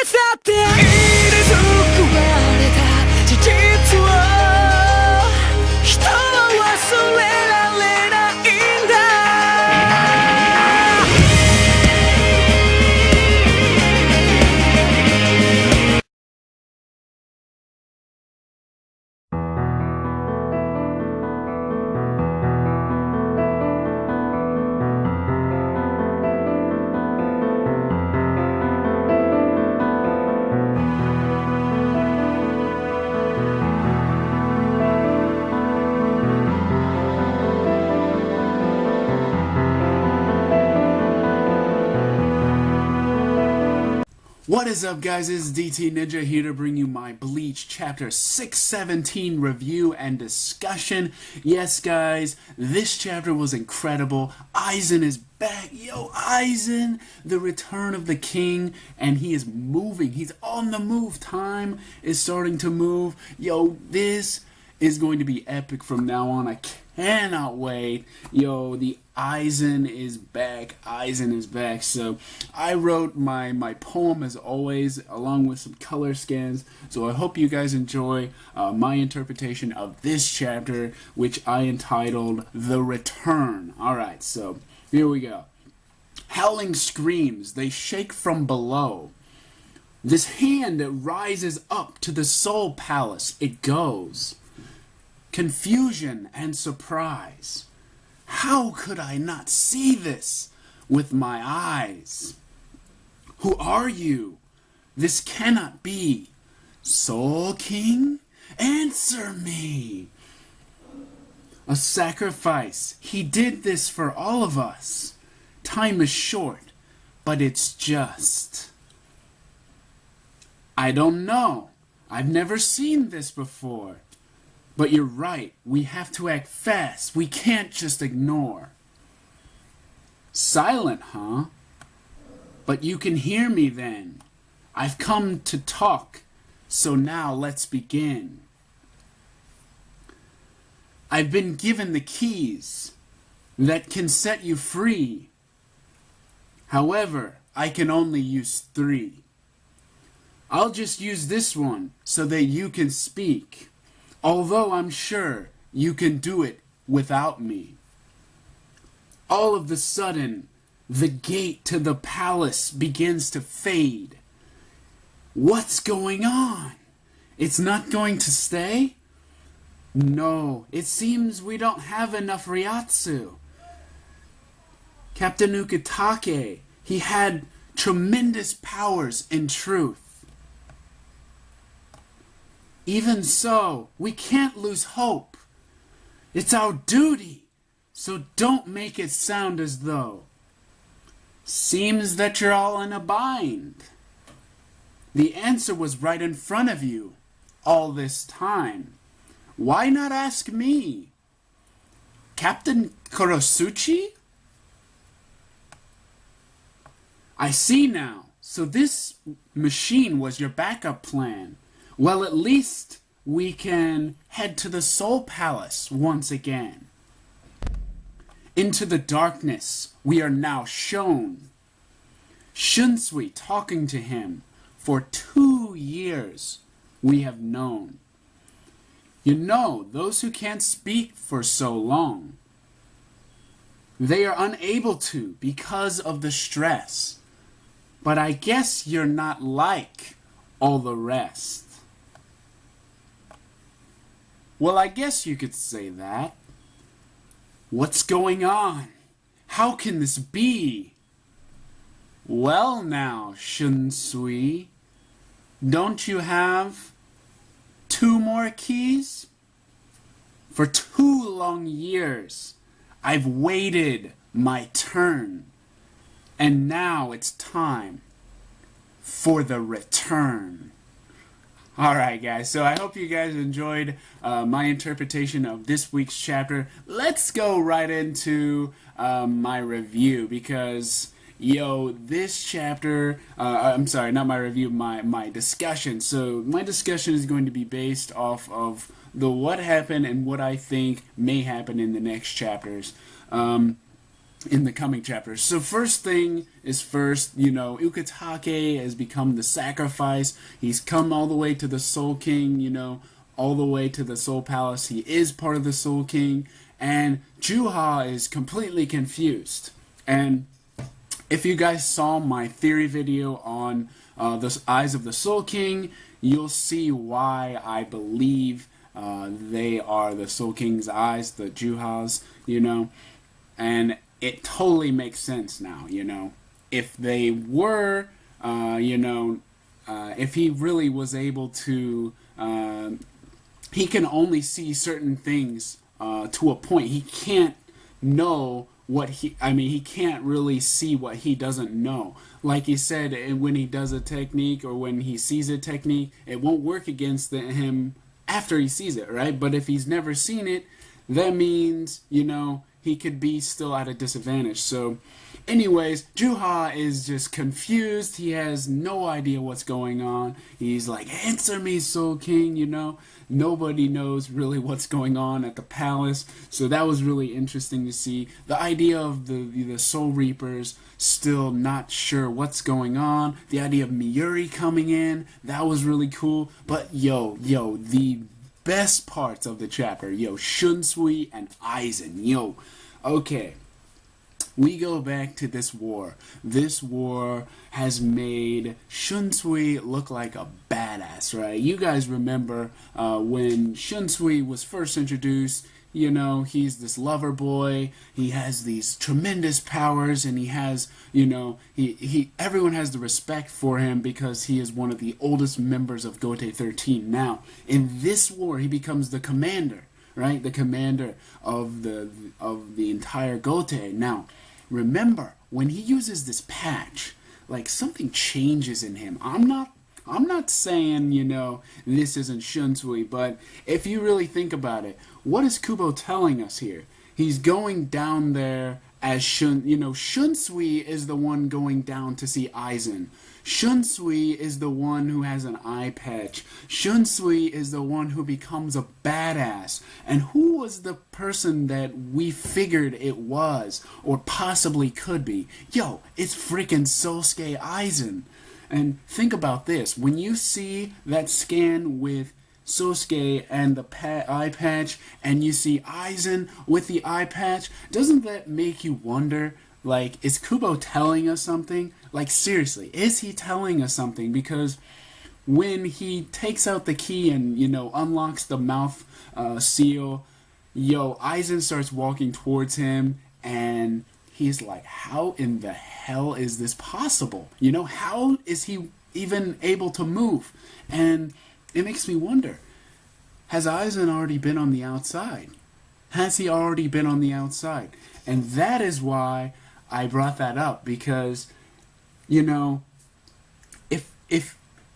つだって入れずくわれた事実を人は忘れられないんだ What is up, guys? It's DT Ninja here to bring you my Bleach Chapter 617 review and discussion. Yes, guys, this chapter was incredible. Aizen is back. Yo, Aizen, the return of the king, and he is moving. He's on the move. Time is starting to move. Yo, this is going to be epic from now on. I cannot wait. Yo, the Aizen is back. Aizen is back. So I wrote my poem as always, along with some color scans. So I hope you guys enjoy my interpretation of this chapter, which I entitled The Return. Alright, so here we go. Howling screams, they shake from below. This hand that rises up to the soul palace, it goes. Confusion and surprise. How could I not see this with my eyes? Who are you? This cannot be. Soul King? Answer me. A sacrifice. He did this for all of us. Time is short, but it's just. I don't know. I've never seen this before. But you're right, we have to act fast. We can't just ignore. Silent, huh? But you can hear me then. I've come to talk, so now let's begin. I've been given the keys that can set you free. However, I can only use 3. I'll just use this one so that you can speak. Although I'm sure you can do it without me. All of a sudden, the gate to the palace begins to fade. What's going on? It's not going to stay? No, it seems we don't have enough Ryatsu. Captain Ukitake, he had tremendous powers in truth. Even so, we can't lose hope. It's our duty, so don't make it sound as though. Seems that you're all in a bind. The answer was right in front of you all this time. Why not ask me? Captain Kurosuchi? I see now. So this machine was your backup plan. Well, at least we can head to the Soul Palace once again. Into the darkness we are now shown. Shunsui talking to him. For 2 years we have known. You know, those who can't speak for so long, they are unable to because of the stress. But I guess you're not like all the rest. Well, I guess you could say that. What's going on? How can this be? Well now, Shunsui, don't you have 2 more keys? For 2 long years, I've waited my turn. And now it's time for the return. Alright guys, so I hope you guys enjoyed my interpretation of this week's chapter. Let's go right into my review because, yo, this chapter, I'm sorry, not my review, my discussion. So my discussion is going to be based off of the what happened and what I think may happen in the next chapters. in the coming chapters. So first thing is first, you know, Ukitake has become the sacrifice. He's come all the way to the Soul King, you know, all the way to the Soul Palace. He is part of the Soul King, and Juha is completely confused. And if you guys saw my theory video on the Eyes of the Soul King, you'll see why I believe they are the Soul King's eyes, the Juha's, you know, and it totally makes sense now, you know. If they were, you know, if he really was able to, he can only see certain things to a point. He can't know what he can't really see what he doesn't know. Like he said, when he does a technique or when he sees a technique, it won't work against him after he sees it, right? But if he's never seen it, that means, you know, he could be still at a disadvantage. So anyways, Juha is just confused. He has no idea what's going on. He's like, answer me, Soul King, you know. Nobody knows really what's going on at the palace. So that was really interesting to see. The idea of the Soul Reapers still not sure what's going on. The idea of Miyuri coming in, that was really cool. But yo, the best parts of the chapter, yo, Shunsui and Aizen, yo. Okay, we go back to this war. This war has made Shunsui look like a badass, right? You guys remember when Shunsui was first introduced, you know, he's this lover boy. He has these tremendous powers, and he has, you know, everyone has the respect for him because he is one of the oldest members of Gote 13. Now, in this war, he becomes the commander, right? The commander of the entire Gote. Now, remember, when he uses this patch, like, something changes in him. I'm not saying, you know, this isn't Shunsui, but if you really think about it, what is Kubo telling us here? He's going down there as Shunsui is the one going down to see Aizen. Shunsui is the one who has an eye patch. Shunsui is the one who becomes a badass. And who was the person that we figured it was, or possibly could be? Yo, it's freaking Sosuke Aizen. And think about this. When you see that scan with Sosuke and the eye patch, and you see Aizen with the eye patch, doesn't that make you wonder, like, is Kubo telling us something? Like, seriously, is he telling us something? Because when he takes out the key and, you know, unlocks the mouth seal, yo, Aizen starts walking towards him, and he's like, how in the hell is this possible? You know, how is he even able to move? And it makes me wonder, has Aizen already been on the outside? Has he already been on the outside? And that is why I brought that up, because, you know,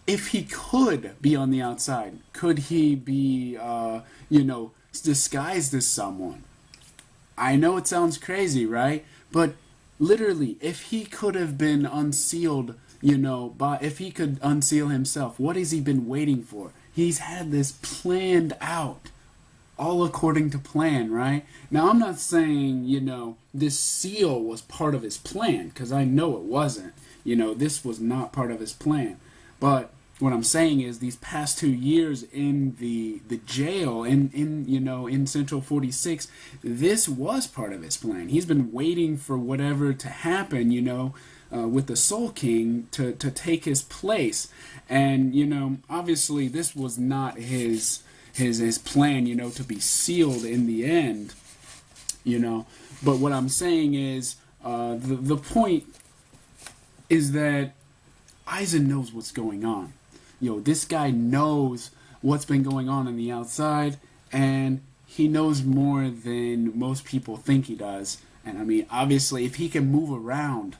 if he could be on the outside, could he be, you know, disguised as someone? I know it sounds crazy, right? But literally, if he could have been unsealed, you know, if he could unseal himself, what has he been waiting for? He's had this planned out, all according to plan, right? Now, I'm not saying, you know, this seal was part of his plan, because I know it wasn't. You know, this was not part of his plan. But what I'm saying is, these past 2 years in the jail, in Central 46, this was part of his plan. He's been waiting for whatever to happen, you know, with the Soul King to take his place. And, you know, obviously this was not his plan, you know, to be sealed in the end, you know. But what I'm saying is, the point is that Aizen knows what's going on. Yo, this guy knows what's been going on the outside, and he knows more than most people think he does. And I mean, obviously, if he can move around,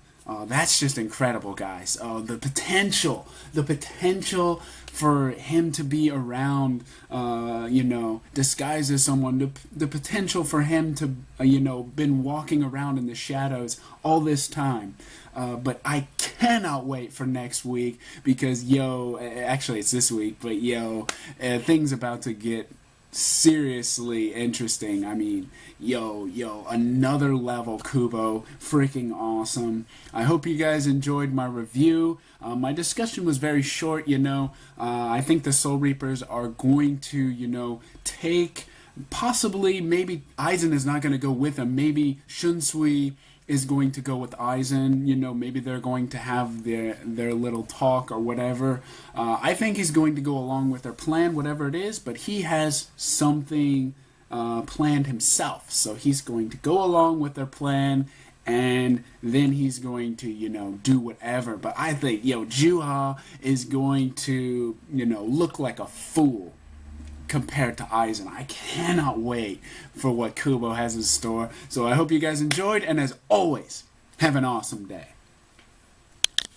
that's just incredible, guys. The potential for him to be around, you know, disguised as someone, the potential for him to, you know, been walking around in the shadows all this time. But I cannot wait for next week, because, yo, actually it's this week, but yo, things about to get seriously interesting. I mean, yo, another level Kubo, freaking awesome. I hope you guys enjoyed my review. My discussion was very short, you know. I think the Soul Reapers are going to, you know, take, possibly, maybe Aizen is not going to go with them. Maybe Shunsui is going to go with Aizen. You know, maybe they're going to have their little talk or whatever. I think he's going to go along with their plan, whatever it is, but he has something planned himself. So he's going to go along with their plan, and then he's going to, you know, do whatever. But I think, Juha is going to, you know, look like a fool compared to Aizen. I cannot wait for what Kubo has in store. So I hope you guys enjoyed, and as always, have an awesome day.